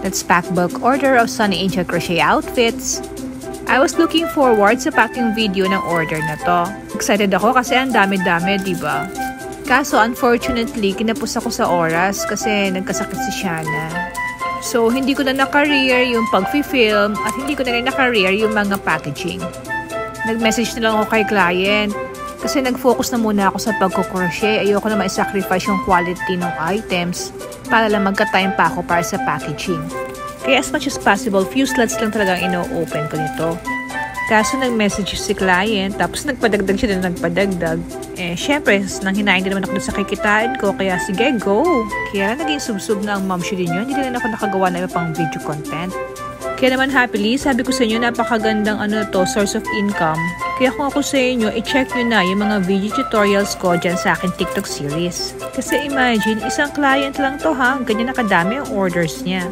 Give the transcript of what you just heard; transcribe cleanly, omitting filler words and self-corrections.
Let's pack bulk order of Sunny Angel crochet outfits. I was looking forward sa packing video ng order na to. Excited ako kasi ang dami-dami, diba? Kaso unfortunately, kinapos ako sa oras kasi nagkasakit si Shana. So, hindi ko na na-career yung pag-film at hindi ko na rin na-career yung mga packaging. Nag-message na lang ako kay client kasi nag-focus na muna ako sa pagkukrochet. Ayoko na ma-sacrifice yung quality ng items para lang magka-time pa ako para sa packaging. Kaya as much as possible, few slots lang talagang ino-open ko nito. Kaso nag-message si client, tapos nagpadagdag siya na nagpadagdag. Syempre, nang hinahin din naman ako sa kikitain ko, kaya sige, go! Kaya naging subsub na ang momshi din yun, hindi na ako nakagawa na iba pang video content. Kaya naman happily, sabi ko sa inyo, napakagandang source of income. Kaya kung ako sa inyo, i-check nyo na yung mga video tutorials ko dyan sa akin TikTok series. Kasi imagine, isang client lang to ha, ganyan nakadami ang orders niya.